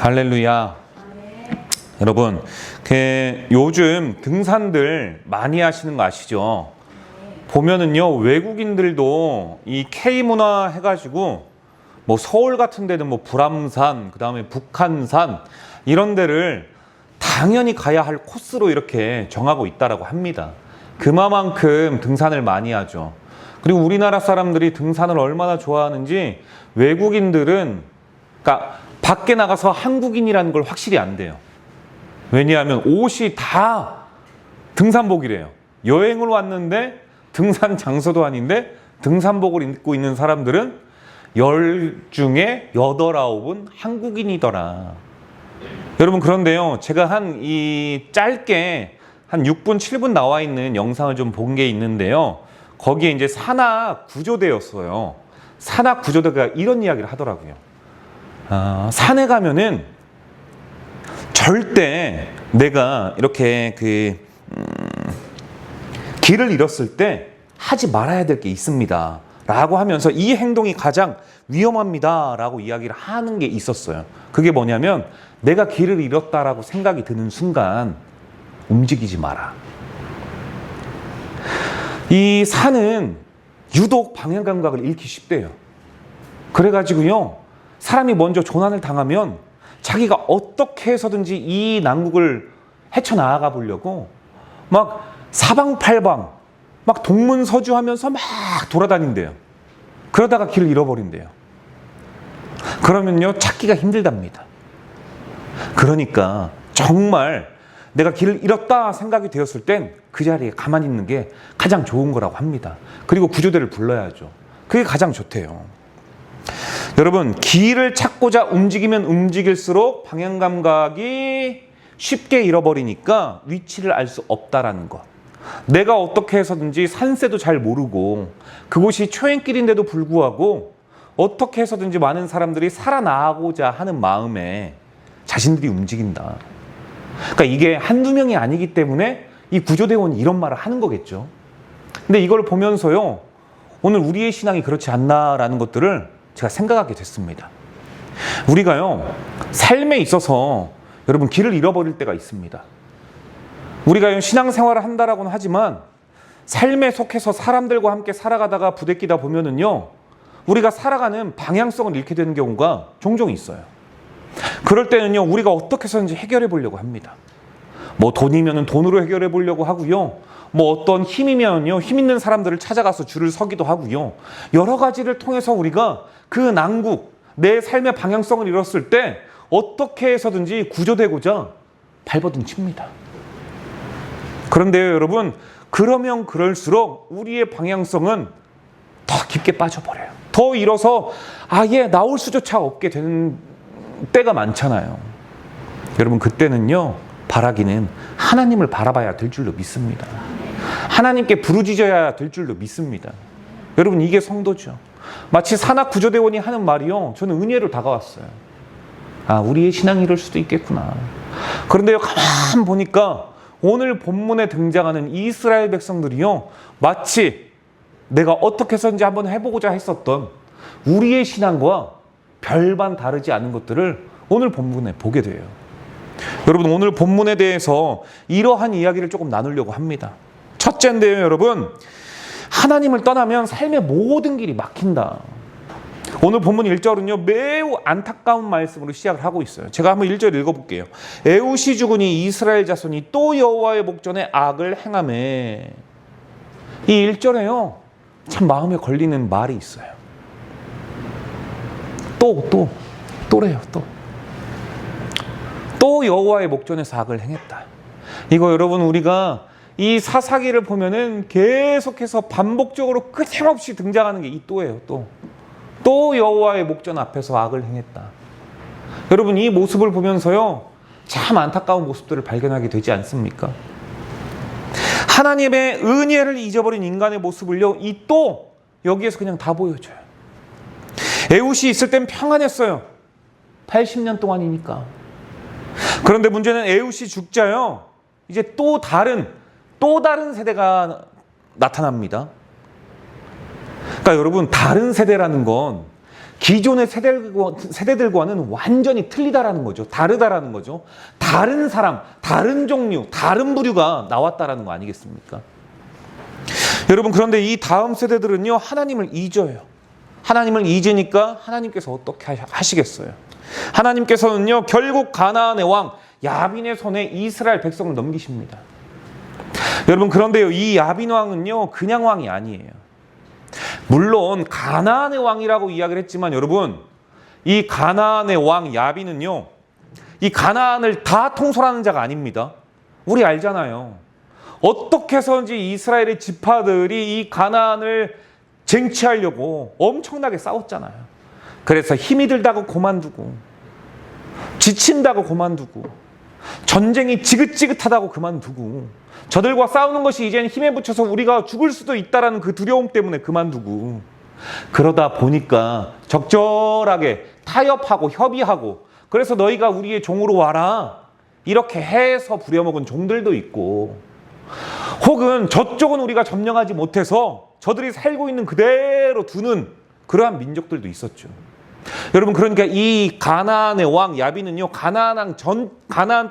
할렐루야. 여러분, 요즘 등산들 많이 하시는 거 아시죠? 보면은요, 외국인들도 이 K문화 해가지고 뭐 서울 같은 데는 뭐 불암산, 그 다음에 북한산 이런 데를 당연히 가야 할 코스로 이렇게 정하고 있다라고 합니다. 그만큼 등산을 많이 하죠. 그리고 우리나라 사람들이 등산을 얼마나 좋아하는지 외국인들은, 그러니까 밖에 나가서 한국인이라는 걸 확실히 안 돼요. 왜냐하면 옷이 다 등산복이래요. 여행을 왔는데 등산 장소도 아닌데 등산복을 입고 있는 사람들은 10 중에 8, 9은 한국인이더라. 여러분, 그런데요, 제가 짧게 한 6분, 7분 나와 있는 영상을 좀 본 게 있는데요. 거기에 이제 산악 구조대였어요. 산악 구조대가 이런 이야기를 하더라고요. 산에 가면은 절대 내가 이렇게 길을 잃었을 때 하지 말아야 될 게 있습니다 라고 하면서 이 행동이 가장 위험합니다 라고 이야기를 하는 게 있었어요. 그게 뭐냐면 내가 길을 잃었다라고 생각이 드는 순간 움직이지 마라. 이 산은 유독 방향 감각을 잃기 쉽대요. 그래가지고요, 사람이 먼저 조난을 당하면 자기가 어떻게 해서든지 이 난국을 헤쳐나가 보려고 막 사방팔방 막 동문서주하면서 막 돌아다닌대요. 그러다가 길을 잃어버린대요. 그러면요, 찾기가 힘들답니다. 그러니까 정말 내가 길을 잃었다 생각이 되었을 땐 그 자리에 가만히 있는 게 가장 좋은 거라고 합니다. 그리고 구조대를 불러야죠. 그게 가장 좋대요. 여러분, 길을 찾고자 움직이면 움직일수록 방향 감각이 쉽게 잃어버리니까 위치를 알 수 없다라는 것. 내가 어떻게 해서든지 산세도 잘 모르고 그곳이 초행길인데도 불구하고 어떻게 해서든지 많은 사람들이 살아나고자 하는 마음에 자신들이 움직인다. 그러니까 이게 한두 명이 아니기 때문에 이 구조대원이 이런 말을 하는 거겠죠. 근데 이걸 보면서요, 오늘 우리의 신앙이 그렇지 않나라는 것들을 제가 생각하게 됐습니다. 우리가요, 삶에 있어서 여러분 길을 잃어버릴 때가 있습니다. 우리가 신앙생활을 한다라고는 하지만 삶에 속해서 사람들과 함께 살아가다가 부대끼다 보면은요, 우리가 살아가는 방향성을 잃게 되는 경우가 종종 있어요. 그럴 때는요, 우리가 어떻게 해서든지 해결해 보려고 합니다. 뭐 돈이면은 돈으로 해결해 보려고 하고요. 뭐 어떤 힘이면요, 힘 있는 사람들을 찾아가서 줄을 서기도 하고요. 여러 가지를 통해서 우리가 그 난국, 내 삶의 방향성을 잃었을 때 어떻게 해서든지 구조되고자 발버둥 칩니다. 그런데요, 여러분, 그러면 그럴수록 우리의 방향성은 더 깊게 빠져버려요. 더 잃어서 아예 나올 수조차 없게 되는 때가 많잖아요. 여러분, 그때는요, 바라기는 하나님을 바라봐야 될 줄로 믿습니다. 하나님께 부르짖어야 될 줄로 믿습니다. 여러분, 이게 성도죠. 마치 산악 구조대원이 하는 말이요, 저는 은혜로 다가왔어요. 우리의 신앙이 이럴 수도 있겠구나. 그런데요, 가만 보니까 오늘 본문에 등장하는 이스라엘 백성들이요, 마치 내가 어떻게 해서든지 한번 해보고자 했었던 우리의 신앙과 별반 다르지 않은 것들을 오늘 본문에 보게 돼요. 여러분, 오늘 본문에 대해서 이러한 이야기를 조금 나누려고 합니다. 첫째인데요, 여러분, 하나님을 떠나면 삶의 모든 길이 막힌다. 오늘 본문 1절은요, 매우 안타까운 말씀으로 시작을 하고 있어요. 제가 한번 1절 읽어볼게요. 에웃이 죽으니 이스라엘 자손이 또 여호와의 목전에 악을 행하매. 이 1절에요, 참 마음에 걸리는 말이 있어요. 또래요. 또 여호와의 목전에서 악을 행했다. 이거 여러분, 우리가 이 사사기를 보면은 계속해서 반복적으로 끊임없이 등장하는 게 이 또예요. 또 여호와의 목전 앞에서 악을 행했다. 여러분, 이 모습을 보면서요, 참 안타까운 모습들을 발견하게 되지 않습니까? 하나님의 은혜를 잊어버린 인간의 모습을요, 이 또 여기에서 그냥 다 보여줘요. 에웃이 있을 땐 평안했어요. 80년 동안이니까. 그런데 문제는 에웃이 죽자요, 이제 또 다른 세대가 나타납니다. 그러니까 여러분, 다른 세대라는 건 기존의 세대들과는 완전히 틀리다라는 거죠. 다르다라는 거죠. 다른 사람, 다른 종류, 다른 부류가 나왔다라는 거 아니겠습니까? 여러분, 그런데 이 다음 세대들은요, 하나님을 잊어요. 하나님을 잊으니까 하나님께서 어떻게 하시겠어요? 하나님께서는요, 결국 가나안의 왕 야빈의 손에 이스라엘 백성을 넘기십니다. 여러분, 그런데요, 이 야빈 왕은요, 그냥 왕이 아니에요. 물론 가나안의 왕이라고 이야기를 했지만 여러분, 이 가나안의 왕 야빈은요, 이 가나안을 다 통솔하는 자가 아닙니다. 우리 알잖아요. 어떻게 해서든지 이스라엘의 지파들이 이 가나안을 쟁취하려고 엄청나게 싸웠잖아요. 그래서 힘이 들다고 그만두고, 지친다고 그만두고, 전쟁이 지긋지긋하다고 그만두고, 저들과 싸우는 것이 이제는 힘에 붙여서 우리가 죽을 수도 있다는 그 두려움 때문에 그만두고, 그러다 보니까 적절하게 타협하고 협의하고, 그래서 너희가 우리의 종으로 와라 이렇게 해서 부려먹은 종들도 있고, 혹은 저쪽은 우리가 점령하지 못해서 저들이 살고 있는 그대로 두는 그러한 민족들도 있었죠. 여러분, 그러니까 이 가나안의 왕 야빈은요, 가나안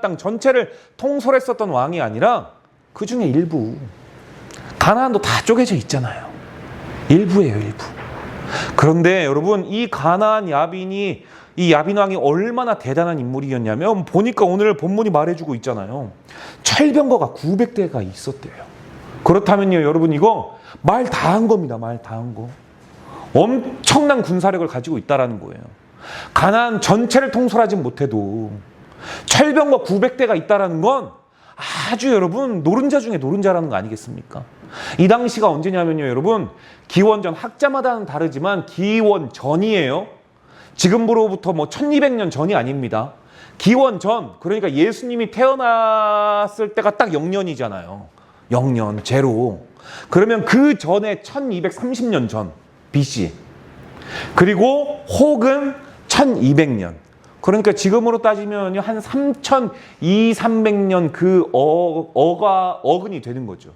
땅 전체를 통솔했었던 왕이 아니라 그 중에 일부, 가나안도 다 쪼개져 있잖아요. 일부예요, 일부. 그런데 여러분, 이 가나안 야빈이, 이 야빈 왕이 얼마나 대단한 인물이었냐면, 보니까 오늘 본문이 말해주고 있잖아요. 철병거가 900대가 있었대요. 그렇다면요, 여러분, 이거 말 다 한 겁니다. 말 다 한 거. 엄청난 군사력을 가지고 있다라는 거예요. 가나안 전체를 통솔하지 못해도 철병거 900대가 있다라는 건 아주 여러분 노른자 중에 노른자라는 거 아니겠습니까? 이 당시가 언제냐면요, 여러분, 기원전, 학자마다는 다르지만 기원전이에요. 지금으로부터 1200년 전이 아닙니다. 기원전, 그러니까 예수님이 태어났을 때가 딱 0년이잖아요. 0년, 제로. 그러면 그 전에 1230년 전, BC. 그리고 혹은 1200년. 그러니까 지금으로 따지면 한 3200~300년 그 어근이 되는 거죠.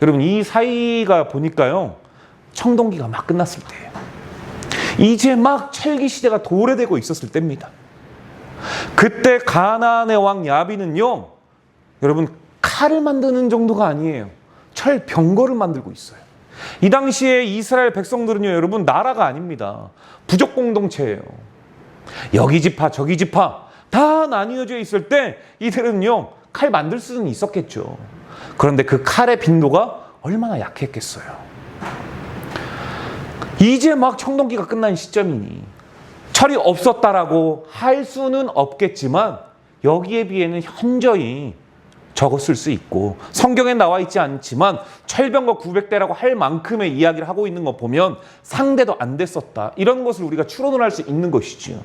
여러분, 이 사이가 보니까요, 청동기가 막 끝났을 때예요. 이제 막 철기 시대가 도래되고 있었을 때입니다. 그때 가나안의 왕 야빈은요, 여러분, 칼을 만드는 정도가 아니에요. 철 병거를 만들고 있어요. 이 당시에 이스라엘 백성들은요, 여러분, 나라가 아닙니다. 부족 공동체예요. 여기 지파 저기 지파 다 나뉘어져 있을 때 이들은요, 칼 만들 수는 있었겠죠. 그런데 그 칼의 빈도가 얼마나 약했겠어요. 이제 막 청동기가 끝난 시점이니 철이 없었다라고 할 수는 없겠지만, 여기에 비해는 현저히 적었을 수 있고, 성경에 나와 있지 않지만 철병거 900대라고 할 만큼의 이야기를 하고 있는 거 보면 상대도 안 됐었다, 이런 것을 우리가 추론을 할 수 있는 것이지요.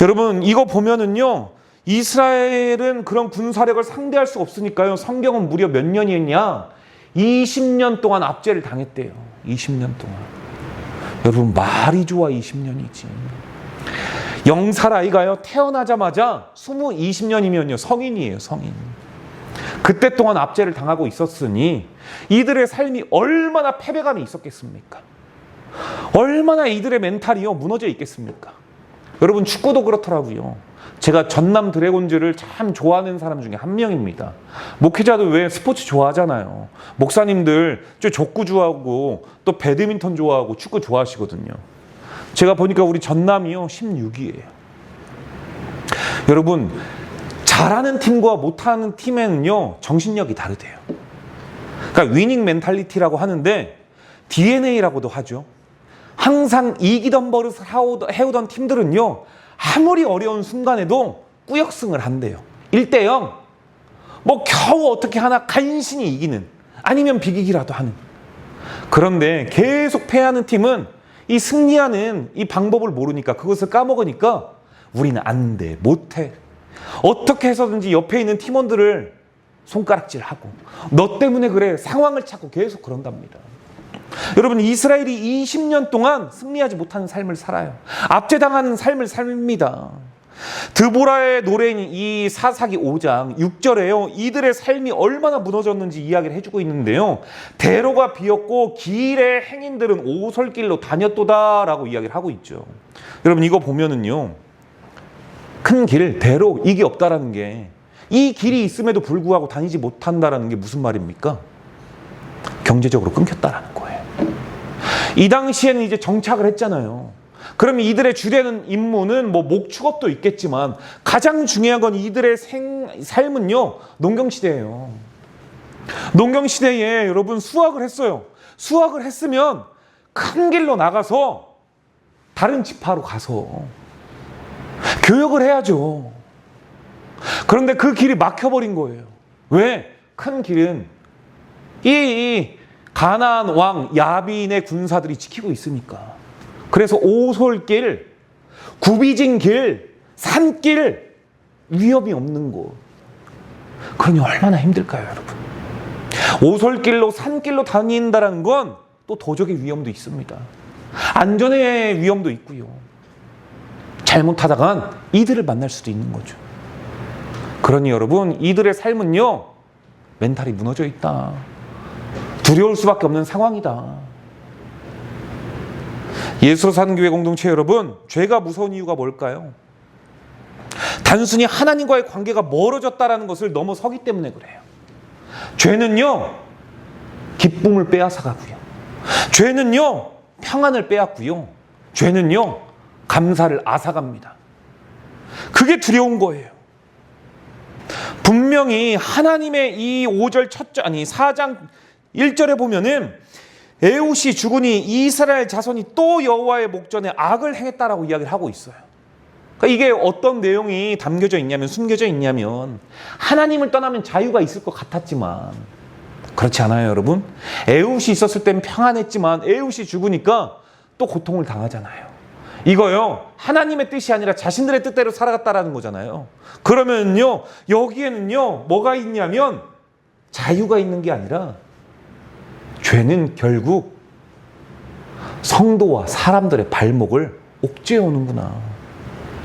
여러분, 이거 보면은요, 이스라엘은 그런 군사력을 상대할 수 없으니까요, 성경은 무려 몇 년이었냐? 20년 동안 압제를 당했대요. 20년 동안. 여러분, 말이 좋아 20년이지. 0살 아이가요, 태어나자마자 20년이면요 성인이에요, 성인. 그때 동안 압제를 당하고 있었으니 이들의 삶이 얼마나 패배감이 있었겠습니까? 얼마나 이들의 멘탈이요 무너져 있겠습니까? 여러분, 축구도 그렇더라고요. 제가 전남 드래곤즈를 참 좋아하는 사람 중에 한 명입니다. 목회자들 왜 스포츠 좋아하잖아요. 목사님들 족구 좋아하고 또 배드민턴 좋아하고 축구 좋아하시거든요. 제가 보니까 우리 전남이요 16위예요. 여러분, 잘하는 팀과 못하는 팀에는요 정신력이 다르대요. 그러니까 위닝 멘탈리티라고 하는데 DNA라고도 하죠. 항상 이기던 버릇을 해오던 팀들은요, 아무리 어려운 순간에도 꾸역승을 한대요. 1대0, 겨우 어떻게 하나 간신히 이기는, 아니면 비기기라도 하는. 그런데 계속 패하는 팀은 이 승리하는 이 방법을 모르니까, 그것을 까먹으니까 우리는 안 돼, 못해. 어떻게 해서든지 옆에 있는 팀원들을 손가락질하고, 너 때문에 그래, 상황을 찾고 계속 그런답니다. 여러분, 이스라엘이 20년 동안 승리하지 못하는 삶을 살아요. 압제당하는 삶을 삽니다. 드보라의 노래인 이 사사기 5장 6절에요. 이들의 삶이 얼마나 무너졌는지 이야기를 해주고 있는데요. 대로가 비었고 길의 행인들은 오솔길로 다녔도다라고 이야기를 하고 있죠. 여러분 이거 보면은요. 큰 길, 대로 이게 없다라는 게 이 길이 있음에도 불구하고 다니지 못한다라는 게 무슨 말입니까? 경제적으로 끊겼다라는 거예요. 이 당시에는 이제 정착을 했잖아요. 그러면 이들의 주되는 임무는 뭐 목축업도 있겠지만 가장 중요한 건 이들의 삶은요, 농경시대예요. 농경시대에 여러분 수확을 했어요. 수확을 했으면 큰 길로 나가서 다른 지파로 가서 교역을 해야죠. 그런데 그 길이 막혀버린 거예요. 왜? 큰 길은 이 가나안 왕 야빈의 군사들이 지키고 있으니까. 그래서 오솔길, 굽이진 길, 산길, 위험이 없는 곳. 그러니 얼마나 힘들까요, 여러분? 오솔길로, 산길로 다닌다는 건 또 도적의 위험도 있습니다. 안전의 위험도 있고요. 잘못하다간 이들을 만날 수도 있는 거죠. 그러니 여러분, 이들의 삶은요, 멘탈이 무너져 있다. 두려울 수밖에 없는 상황이다. 예수로 사는 교회 공동체 여러분, 죄가 무서운 이유가 뭘까요? 단순히 하나님과의 관계가 멀어졌다는 것을 넘어서기 때문에 그래요. 죄는요, 기쁨을 빼앗아가고요. 죄는요, 평안을 빼앗고요. 죄는요, 감사를 앗아갑니다. 그게 두려운 거예요. 분명히 하나님의 이 4장 1절에 보면은 에훗이 죽으니 이스라엘 자손이 또 여호와의 목전에 악을 행했다라고 이야기를 하고 있어요. 그러니까 이게 어떤 내용이 담겨져 있냐면, 숨겨져 있냐면, 하나님을 떠나면 자유가 있을 것 같았지만 그렇지 않아요, 여러분. 에훗이 있었을 때는 평안했지만 에훗이 죽으니까 또 고통을 당하잖아요. 이거요, 하나님의 뜻이 아니라 자신들의 뜻대로 살아갔다라는 거잖아요. 그러면요, 여기에는요, 뭐가 있냐면 자유가 있는 게 아니라 죄는 결국 성도와 사람들의 발목을 옥죄어 오는구나.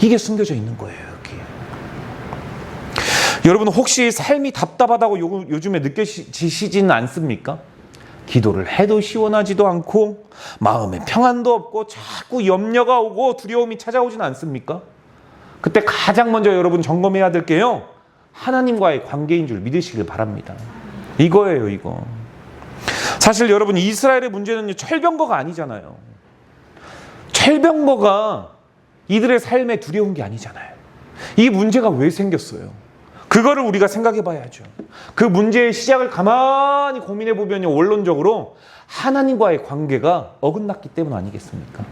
이게 숨겨져 있는 거예요, 여기. 여러분 혹시 삶이 답답하다고 요즘에 느껴지시지는 않습니까? 기도를 해도 시원하지도 않고 마음에 평안도 없고 자꾸 염려가 오고 두려움이 찾아오진 않습니까? 그때 가장 먼저 여러분 점검해야 될 게요, 하나님과의 관계인 줄 믿으시길 바랍니다. 이거예요, 이거. 사실 여러분, 이스라엘의 문제는 철병거가 아니잖아요. 철병거가 이들의 삶에 두려운 게 아니잖아요. 이 문제가 왜 생겼어요? 그거를 우리가 생각해 봐야죠. 그 문제의 시작을 가만히 고민해 보면요, 원론적으로 하나님과의 관계가 어긋났기 때문 아니겠습니까?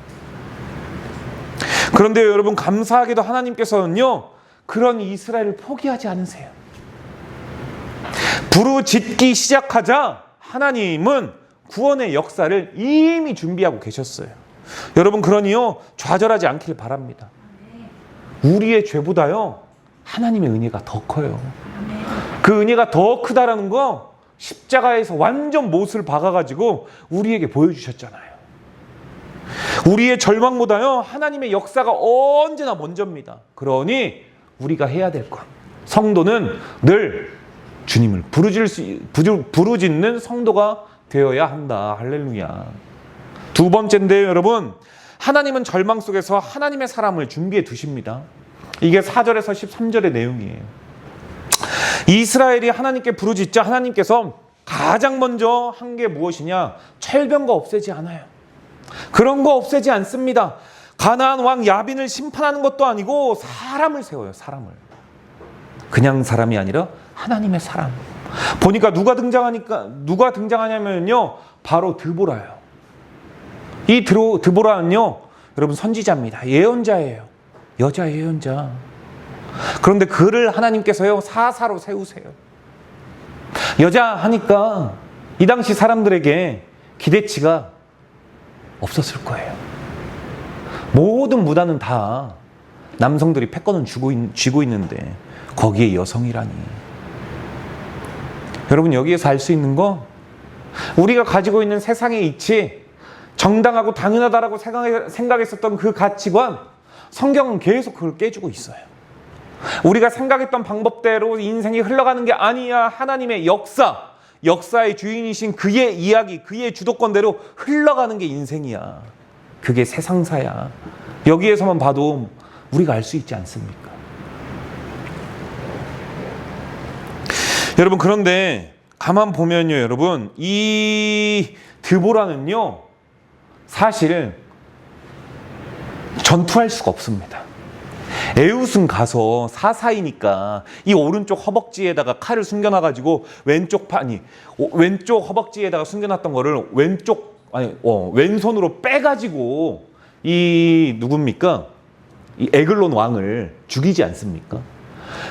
그런데 여러분, 감사하게도 하나님께서는요, 그런 이스라엘을 포기하지 않으세요. 부르짖기 시작하자 하나님은 구원의 역사를 이미 준비하고 계셨어요. 여러분, 그러니요, 좌절하지 않기를 바랍니다. 우리의 죄보다요, 하나님의 은혜가 더 커요. 그 은혜가 더 크다라는 거 십자가에서 완전 못을 박아가지고 우리에게 보여주셨잖아요. 우리의 절망보다요, 하나님의 역사가 언제나 먼저입니다. 그러니 우리가 해야 될 것, 성도는 늘 주님을 부르짖는 성도가 되어야 한다. 할렐루야. 두 번째인데요, 여러분, 하나님은 절망 속에서 하나님의 사람을 준비해 두십니다. 이게 4절에서 13절의 내용이에요. 이스라엘이 하나님께 부르짖자 하나님께서 가장 먼저 한 게 무엇이냐? 철병거 없애지 않아요. 그런 거 없애지 않습니다. 가나안 왕 야빈을 심판하는 것도 아니고 사람을 세워요, 사람을. 그냥 사람이 아니라 하나님의 사람. 보니까 누가 등장하냐면요, 바로 드보라예요. 이 드보라는요, 여러분 선지자입니다. 예언자예요. 여자 예언자. 그런데 그를 하나님께서요, 사사로 세우세요. 여자 하니까 이 당시 사람들에게 기대치가 없었을 거예요. 모든 무단은 다 남성들이 패권은 쥐고 있는데 거기에 여성이라니. 여러분, 여기에서 알 수 있는 거, 우리가 가지고 있는 세상의 이치, 정당하고 당연하다라고 생각했었던 그 가치관, 성경은 계속 그걸 깨주고 있어요. 우리가 생각했던 방법대로 인생이 흘러가는 게 아니야. 하나님의 역사의 주인이신 그의 이야기, 그의 주도권대로 흘러가는 게 인생이야. 그게 세상사야. 여기에서만 봐도 우리가 알 수 있지 않습니까? 여러분, 그런데 가만 보면요, 여러분, 이 드보라는요, 사실 전투할 수가 없습니다. 에웃은 가서 사사이니까 이 오른쪽 허벅지에다가 칼을 숨겨놔가지고 왼쪽 허벅지에다가 숨겨놨던 거를 왼손으로 빼가지고 이 누굽니까? 이 에글론 왕을 죽이지 않습니까?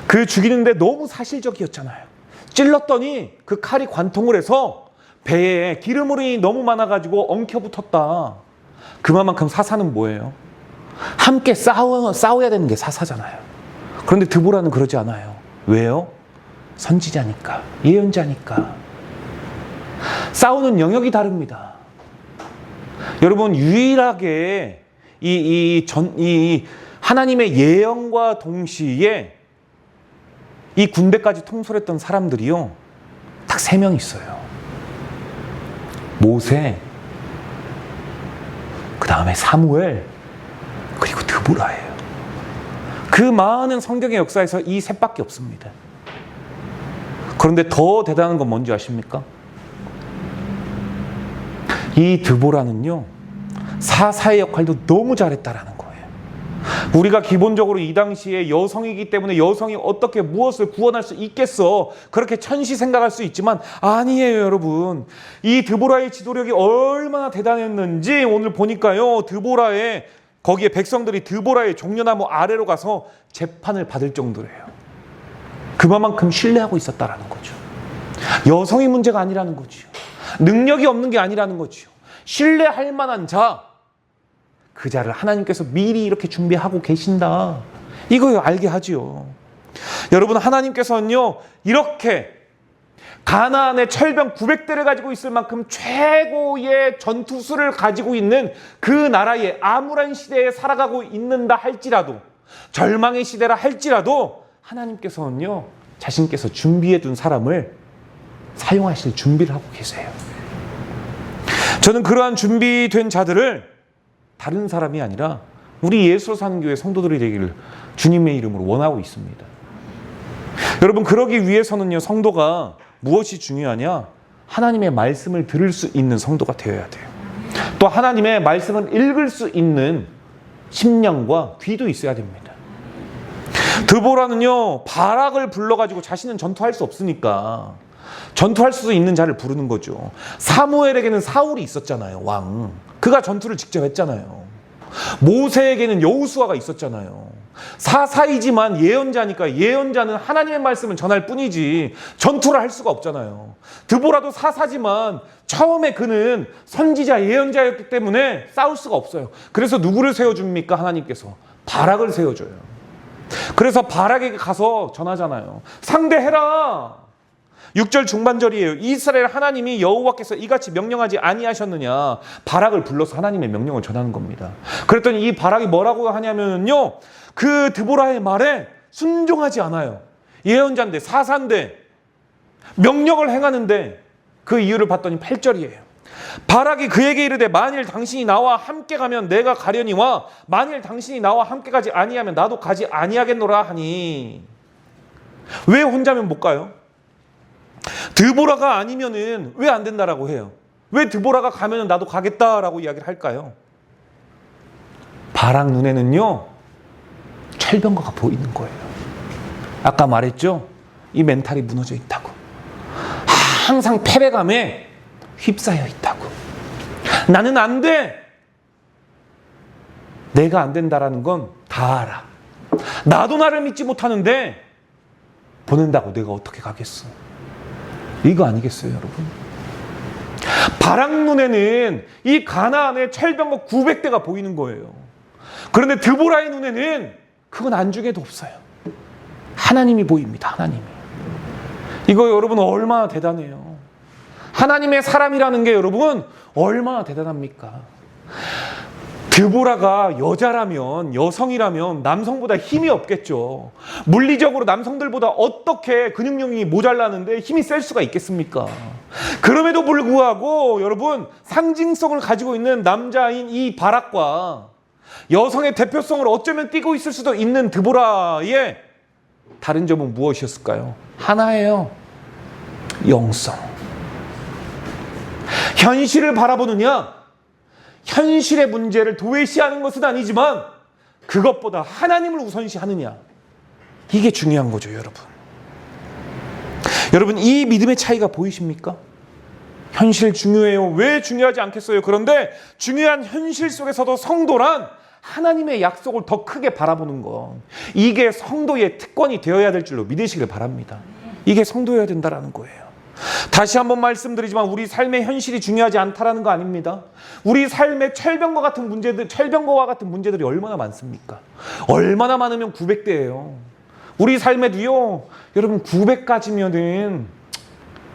그 죽이는데 너무 사실적이었잖아요. 찔렀더니 그 칼이 관통을 해서 배에 기름물이 너무 많아가지고 엉켜붙었다. 그만큼 사사는 뭐예요? 함께 싸워야 되는 게 사사잖아요. 그런데 드보라는 그러지 않아요. 왜요? 선지자니까, 예언자니까. 싸우는 영역이 다릅니다. 여러분, 유일하게 이 하나님의 예언과 동시에 이 군대까지 통솔했던 사람들이요, 딱 3명 있어요. 모세, 그 다음에 사무엘, 그리고 드보라예요. 그 많은 성경의 역사에서 이 셋밖에 없습니다. 그런데 더 대단한 건 뭔지 아십니까? 이 드보라는요, 사사의 역할도 너무 잘했다라는 거예요. 우리가 기본적으로 이 당시에 여성이기 때문에 여성이 어떻게 무엇을 구원할 수 있겠어, 그렇게 천시 생각할 수 있지만 아니에요. 여러분, 이 드보라의 지도력이 얼마나 대단했는지 오늘 보니까요, 거기에 백성들이 드보라의 종려나무 아래로 가서 재판을 받을 정도래요. 그만큼 신뢰하고 있었다라는 거죠. 여성이 문제가 아니라는 거죠. 능력이 없는 게 아니라는 거죠. 신뢰할 만한 자, 그 자를 하나님께서 미리 이렇게 준비하고 계신다. 이거 알게 하지요. 여러분, 하나님께서는요, 이렇게 가나안의 철병 900대를 가지고 있을 만큼 최고의 전투수를 가지고 있는 그 나라의 암울한 시대에 살아가고 있는다 할지라도, 절망의 시대라 할지라도 하나님께서는요, 자신께서 준비해둔 사람을 사용하실 준비를 하고 계세요. 저는 그러한 준비된 자들을 다른 사람이 아니라 우리 예수로 사는 교회 성도들이 되기를 주님의 이름으로 원하고 있습니다. 여러분, 그러기 위해서는요, 성도가 무엇이 중요하냐? 하나님의 말씀을 들을 수 있는 성도가 되어야 돼요. 또 하나님의 말씀을 읽을 수 있는 심령과 귀도 있어야 됩니다. 드보라는요, 바락을 불러가지고 자신은 전투할 수 없으니까 전투할 수 있는 자를 부르는 거죠. 사무엘에게는 사울이 있었잖아요, 왕. 그가 전투를 직접 했잖아요. 모세에게는 여호수아가 있었잖아요. 사사이지만 예언자니까 예언자는 하나님의 말씀을 전할 뿐이지 전투를 할 수가 없잖아요. 드보라도 사사지만 처음에 그는 선지자 예언자였기 때문에 싸울 수가 없어요. 그래서 누구를 세워줍니까? 하나님께서 바락을 세워줘요. 그래서 바락에게 가서 전하잖아요. 상대해라. 6절 중반절이에요. 이스라엘 하나님이 여호와께서 이같이 명령하지 아니하셨느냐. 바락을 불러서 하나님의 명령을 전하는 겁니다. 그랬더니 이 바락이 뭐라고 하냐면요, 그 드보라의 말에 순종하지 않아요. 예언자인데, 사사인데, 명령을 행하는데, 그 이유를 봤더니 8절이에요. 바락이 그에게 이르되 만일 당신이 나와 함께 가면 내가 가려니와 만일 당신이 나와 함께 가지 아니하면 나도 가지 아니하겠노라 하니. 왜 혼자면 못 가요? 드보라가 아니면은 왜 안 된다라고 해요? 왜 드보라가 가면은 나도 가겠다라고 이야기를 할까요? 바락 눈에는요, 철병거가 보이는 거예요. 아까 말했죠? 이 멘탈이 무너져 있다고. 항상 패배감에 휩싸여 있다고. 나는 안 돼. 내가 안 된다라는 건 다 알아. 나도 나를 믿지 못하는데 보낸다고 내가 어떻게 가겠어? 이거 아니겠어요, 여러분? 바락 눈에는 이 가나안의 철병거 900대가 보이는 거예요. 그런데 드보라의 눈에는 그건 안중에도 없어요. 하나님이 보입니다. 하나님이. 이거 여러분 얼마나 대단해요. 하나님의 사람이라는 게 여러분 얼마나 대단합니까? 드보라가 여자라면, 여성이라면 남성보다 힘이 없겠죠. 물리적으로 남성들보다 어떻게 근육량이 모자라는데 힘이 셀 수가 있겠습니까? 그럼에도 불구하고 여러분, 상징성을 가지고 있는 남자인 이 바락과 여성의 대표성을 어쩌면 띠고 있을 수도 있는 드보라의 다른 점은 무엇이었을까요? 하나예요. 영성. 현실을 바라보느냐? 현실의 문제를 도외시하는 것은 아니지만 그것보다 하나님을 우선시하느냐? 이게 중요한 거죠, 여러분. 여러분, 이 믿음의 차이가 보이십니까? 현실 중요해요. 왜 중요하지 않겠어요? 그런데 중요한 현실 속에서도 성도란 하나님의 약속을 더 크게 바라보는 것, 이게 성도의 특권이 되어야 될 줄로 믿으시길 바랍니다. 이게 성도여야 된다는 거예요. 다시 한번 말씀드리지만 우리 삶의 현실이 중요하지 않다라는 거 아닙니다. 우리 삶의 철병과 같은 문제들이 얼마나 많습니까? 얼마나 많으면 900대예요. 우리 삶에도요, 여러분 900까지면은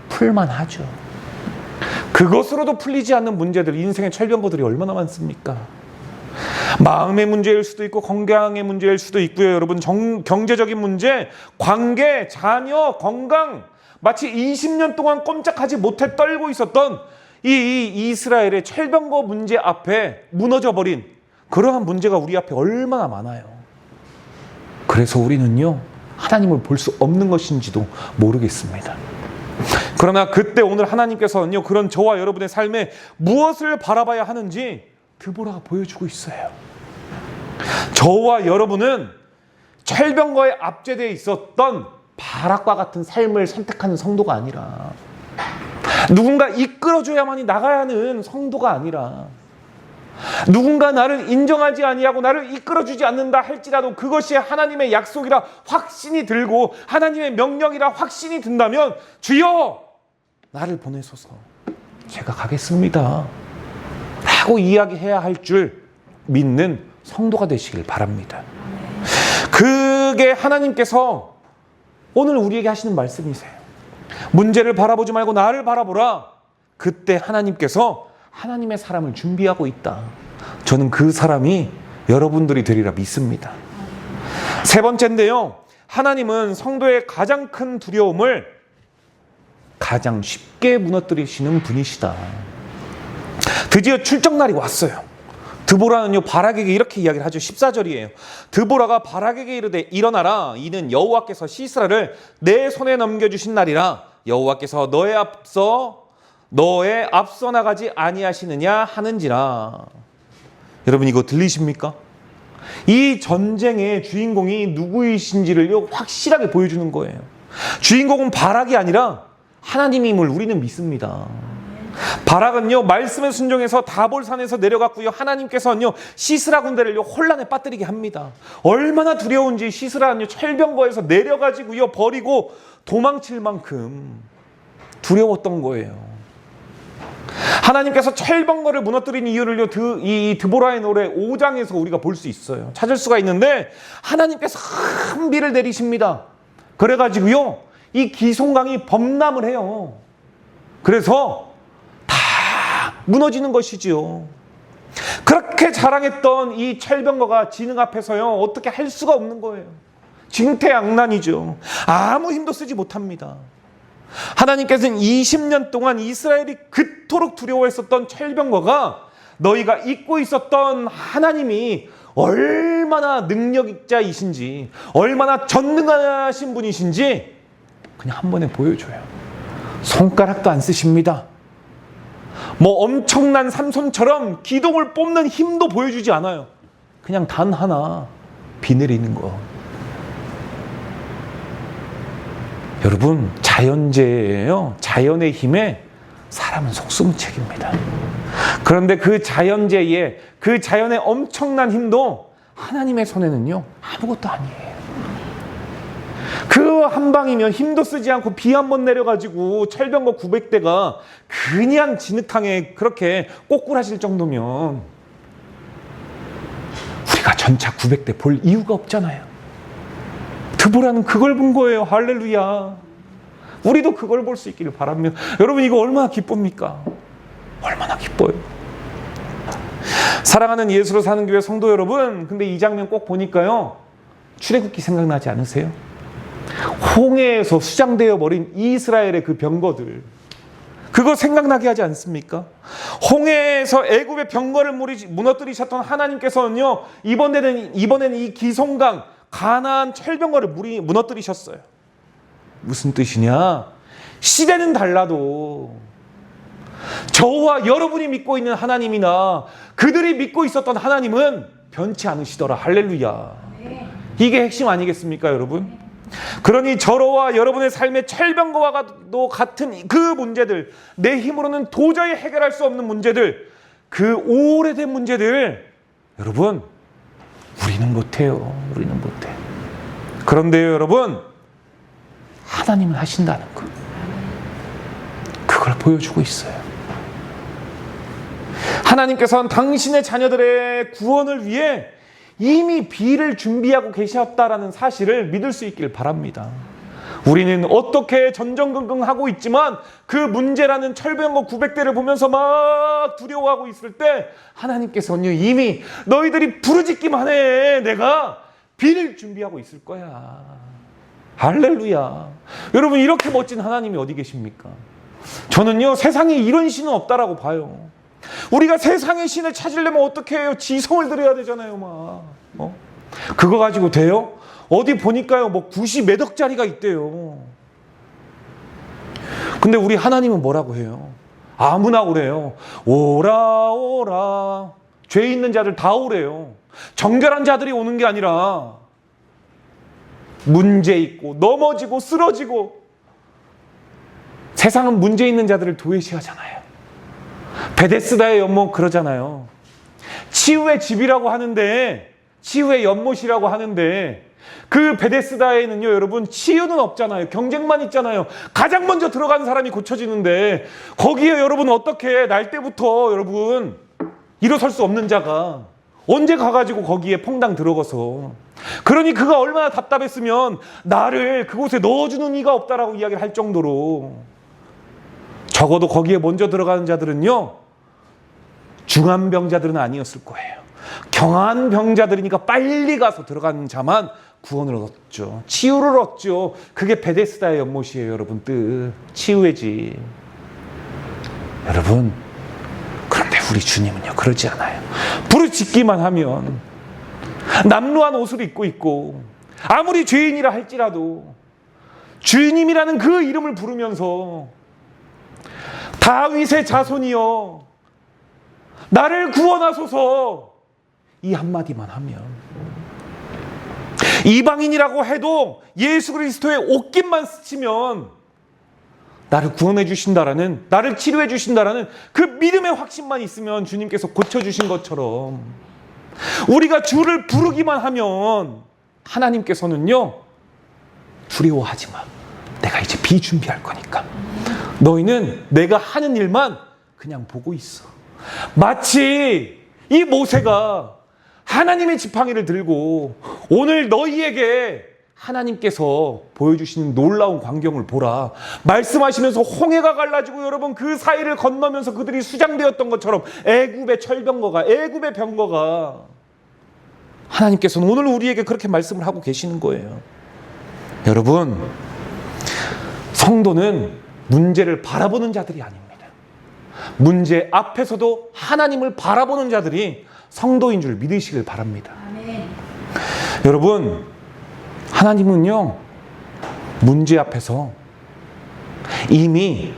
풀만하죠. 그것으로도 풀리지 않는 문제들, 인생의 철병거들이 얼마나 많습니까? 마음의 문제일 수도 있고 건강의 문제일 수도 있고요. 여러분, 경제적인 문제, 관계, 자녀, 건강, 마치 20년 동안 꼼짝하지 못해 떨고 있었던 이 이스라엘의 철병거 문제 앞에 무너져버린 그러한 문제가 우리 앞에 얼마나 많아요. 그래서 우리는요, 하나님을 볼 수 없는 것인지도 모르겠습니다. 그러나 그때 오늘 하나님께서는요, 그런 저와 여러분의 삶에 무엇을 바라봐야 하는지 드보라가 보여주고 있어요. 저와 여러분은 철병거에 압제되어 있었던 바락과 같은 삶을 선택하는 성도가 아니라, 누군가 이끌어줘야만이 나가야 하는 성도가 아니라, 누군가 나를 인정하지 아니하고 나를 이끌어주지 않는다 할지라도 그것이 하나님의 약속이라 확신이 들고 하나님의 명령이라 확신이 든다면 주여 나를 보내소서, 제가 가겠습니다 라고 이야기해야 할 줄 믿는 성도가 되시길 바랍니다. 그게 하나님께서 오늘 우리에게 하시는 말씀이세요. 문제를 바라보지 말고 나를 바라보라. 그때 하나님께서 하나님의 사람을 준비하고 있다. 저는 그 사람이 여러분들이 되리라 믿습니다. 세 번째인데요, 하나님은 성도의 가장 큰 두려움을 가장 쉽게 무너뜨리시는 분이시다. 드디어 출정날이 왔어요. 드보라는요, 바락에게 이렇게 이야기를 하죠. 14절이에요. 드보라가 바락에게 이르되 일어나라. 이는 여호와께서 시스라를 내 손에 넘겨주신 날이라. 여호와께서 너의 앞서 나가지 아니하시느냐 하는지라. 여러분, 이거 들리십니까? 이 전쟁의 주인공이 누구이신지를 확실하게 보여주는 거예요. 주인공은 바락이 아니라 하나님임을 우리는 믿습니다. 바락은요, 말씀에 순종해서 다볼산에서 내려갔고요, 하나님께서는요 시스라 군대를 혼란에 빠뜨리게 합니다. 얼마나 두려운지 시스라는요 철병거에서 내려가지고요 버리고 도망칠 만큼 두려웠던 거예요. 하나님께서 철병거를 무너뜨린 이유를요, 이 드보라의 노래 5장에서 우리가 볼 수 있어요. 찾을 수가 있는데, 하나님께서 큰 비를 내리십니다. 그래가지고요 이 기송강이 범람을 해요. 그래서 무너지는 것이지요. 그렇게 자랑했던 이 철병거가 진흥 앞에서요 어떻게 할 수가 없는 거예요. 진퇴양난이죠. 아무 힘도 쓰지 못합니다. 하나님께서는 20년 동안 이스라엘이 그토록 두려워했었던 철병거가 너희가 잊고 있었던 하나님이 얼마나 능력자이신지, 얼마나 전능하신 분이신지 그냥 한 번에 보여줘요. 손가락도 안 쓰십니다. 뭐 엄청난 삼손처럼 기둥을 뽑는 힘도 보여주지 않아요. 그냥 단 하나, 비 내리는 거. 여러분, 자연재해예요. 자연의 힘에 사람은 속수무책입니다. 그런데 그 자연재해, 그 자연의 엄청난 힘도 하나님의 손에는요 아무것도 아니에요. 그 한 방이면 힘도 쓰지 않고 비 한 번 내려가지고 철병거 900대가 그냥 진흙탕에 그렇게 꼬꾸라질 정도면 우리가 전차 900대 볼 이유가 없잖아요. 드보라는 그걸 본 거예요. 할렐루야. 우리도 그걸 볼 수 있기를 바랍니다. 여러분, 이거 얼마나 기쁩니까? 얼마나 기뻐요. 사랑하는 예수로 사는 교회 성도 여러분, 근데 이 장면 꼭 보니까요, 출애굽기 생각나지 않으세요? 홍해에서 수장되어 버린 이스라엘의 그 병거들, 그거 생각나게 하지 않습니까? 홍해에서 애굽의 병거를 무너뜨리셨던 하나님께서는요, 이번에는 이 기송강 가나안 철병거를 무너뜨리셨어요. 무슨 뜻이냐? 시대는 달라도 저와 여러분이 믿고 있는 하나님이나 그들이 믿고 있었던 하나님은 변치 않으시더라. 할렐루야. 이게 핵심 아니겠습니까, 여러분? 그러니 저와 여러분의 삶의 철병거와도 같은 그 문제들, 내 힘으로는 도저히 해결할 수 없는 문제들, 그 오래된 문제들, 여러분, 우리는 못해요. 우리는 못해. 그런데요, 여러분, 하나님은 하신다는 거, 그걸 보여주고 있어요. 하나님께서는 당신의 자녀들의 구원을 위해 이미 비를 준비하고 계셨다라는 사실을 믿을 수 있길 바랍니다. 우리는 어떻게 전전긍긍하고 있지만 그 문제라는 철병거 900대를 보면서 막 두려워하고 있을 때 하나님께서는 이미 너희들이 부르짖기만 해, 내가 비를 준비하고 있을 거야. 할렐루야. 여러분, 이렇게 멋진 하나님이 어디 계십니까? 저는요, 세상에 이런 신은 없다라고 봐요. 우리가 세상의 신을 찾으려면 어떻게 해요? 지성을 드려야 되잖아요, 막. 그거 가지고 돼요? 어디 보니까요, 뭐 90몇 억짜리가 있대요. 근데 우리 하나님은 뭐라고 해요? 아무나 오래요. 오라 오라. 죄 있는 자들 다 오래요. 정결한 자들이 오는 게 아니라 문제 있고 넘어지고 쓰러지고, 세상은 문제 있는 자들을 도외시하잖아요. 베데스다의 연못 그러잖아요. 치유의 집이라고 하는데, 치유의 연못이라고 하는데, 그 베데스다에는요, 여러분, 치유는 없잖아요. 경쟁만 있잖아요. 가장 먼저 들어가는 사람이 고쳐지는데, 거기에 여러분 어떻게 날 때부터 여러분 일어설 수 없는 자가 언제 가가지고 거기에 퐁당 들어가서, 그러니 그가 얼마나 답답했으면 나를 그곳에 넣어주는 이가 없다라고 이야기를 할 정도로, 적어도 거기에 먼저 들어가는 자들은요, 중한 병자들은 아니었을 거예요. 경한 병자들이니까 빨리 가서 들어가는 자만 구원을 얻었죠. 치유를 얻죠. 그게 베데스다의 연못이에요, 여러분. 뜻, 치유의 집. 여러분, 그런데 우리 주님은요, 그러지 않아요. 부르짖기만 하면, 남루한 옷을 입고 있고 아무리 죄인이라 할지라도 주님이라는 그 이름을 부르면서, 다윗의 자손이여 나를 구원하소서, 이 한마디만 하면, 이방인이라고 해도 예수 그리스도의 옷깃만 스치면 나를 구원해 주신다라는, 나를 치료해 주신다라는 그 믿음의 확신만 있으면 주님께서 고쳐주신 것처럼, 우리가 주를 부르기만 하면 하나님께서는요, 두려워하지 마, 내가 이제 비 준비할 거니까 너희는 내가 하는 일만 그냥 보고 있어. 마치 이 모세가 하나님의 지팡이를 들고 오늘 너희에게 하나님께서 보여주시는 놀라운 광경을 보라 말씀하시면서 홍해가 갈라지고, 여러분, 그 사이를 건너면서 그들이 수장되었던 것처럼 애굽의 철병거가, 애굽의 병거가, 하나님께서는 오늘 우리에게 그렇게 말씀을 하고 계시는 거예요. 여러분, 성도는 문제를 바라보는 자들이 아닙니다. 문제 앞에서도 하나님을 바라보는 자들이 성도인 줄 믿으시길 바랍니다. 아멘. 여러분, 하나님은요, 문제 앞에서 이미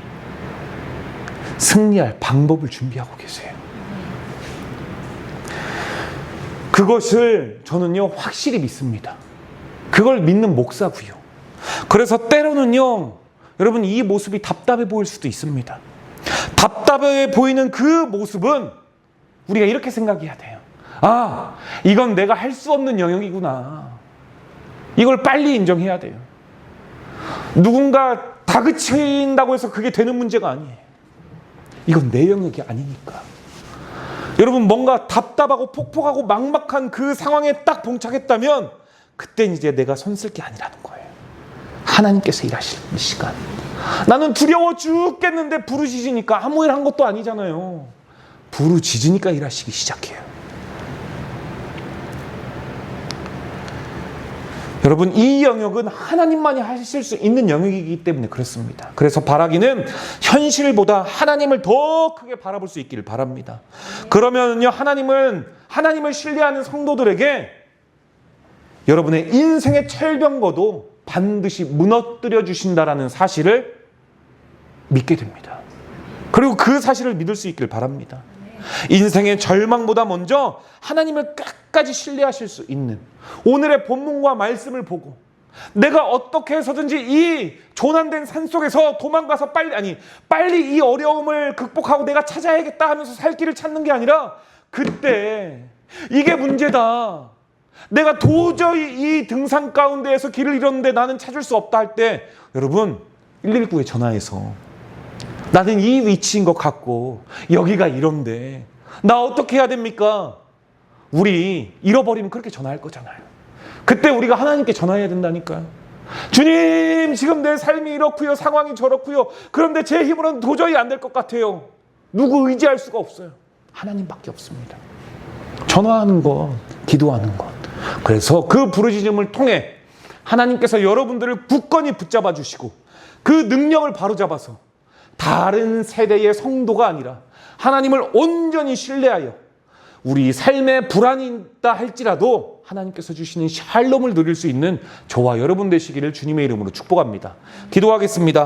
승리할 방법을 준비하고 계세요. 그것을 저는요, 확실히 믿습니다. 그걸 믿는 목사고요. 그래서 때로는요, 여러분, 이 모습이 답답해 보일 수도 있습니다. 답답해 보이는 그 모습은 우리가 이렇게 생각해야 돼요. 아, 이건 내가 할 수 없는 영역이구나. 이걸 빨리 인정해야 돼요. 누군가 다그친다고 해서 그게 되는 문제가 아니에요. 이건 내 영역이 아니니까. 여러분, 뭔가 답답하고 폭폭하고 막막한 그 상황에 딱 봉착했다면 그땐 이제 내가 손 쓸 게 아니라는 거예요. 하나님께서 일하시는 시간. 나는 두려워 죽겠는데 부르짖으니까 아무 일 한 것도 아니잖아요. 부르짖으니까 일하시기 시작해요. 여러분, 이 영역은 하나님만이 하실 수 있는 영역이기 때문에 그렇습니다. 그래서 바라기는 현실보다 하나님을 더 크게 바라볼 수 있기를 바랍니다. 그러면요, 하나님을 신뢰하는 성도들에게 여러분의 인생의 철병거도 반드시 무너뜨려 주신다라는 사실을 믿게 됩니다. 그리고 그 사실을 믿을 수 있기를 바랍니다. 인생의 절망보다 먼저 하나님을 끝까지 신뢰하실 수 있는 오늘의 본문과 말씀을 보고 내가 어떻게 해서든지 이 조난된 산속에서 도망가서 빨리 이 어려움을 극복하고 내가 찾아야겠다 하면서 살 길을 찾는 게 아니라, 그때 이게 문제다, 내가 도저히 이 등산 가운데에서 길을 잃었는데 나는 찾을 수 없다 할 때, 여러분 119에 전화해서 나는 이 위치인 것 같고 여기가 이런데 나 어떻게 해야 됩니까? 우리 잃어버리면 그렇게 전화할 거잖아요. 그때 우리가 하나님께 전화해야 된다니까요. 주님, 지금 내 삶이 이렇고요, 상황이 저렇고요, 그런데 제 힘으로는 도저히 안 될 것 같아요. 누구 의지할 수가 없어요. 하나님밖에 없습니다. 전화하는 것, 기도하는 것. 그래서 그 부르짖음을 통해 하나님께서 여러분들을 굳건히 붙잡아 주시고 그 능력을 바로잡아서 다른 세대의 성도가 아니라 하나님을 온전히 신뢰하여 우리 삶에 불안이 있다 할지라도 하나님께서 주시는 샬롬을 누릴 수 있는 저와 여러분 되시기를 주님의 이름으로 축복합니다. 기도하겠습니다.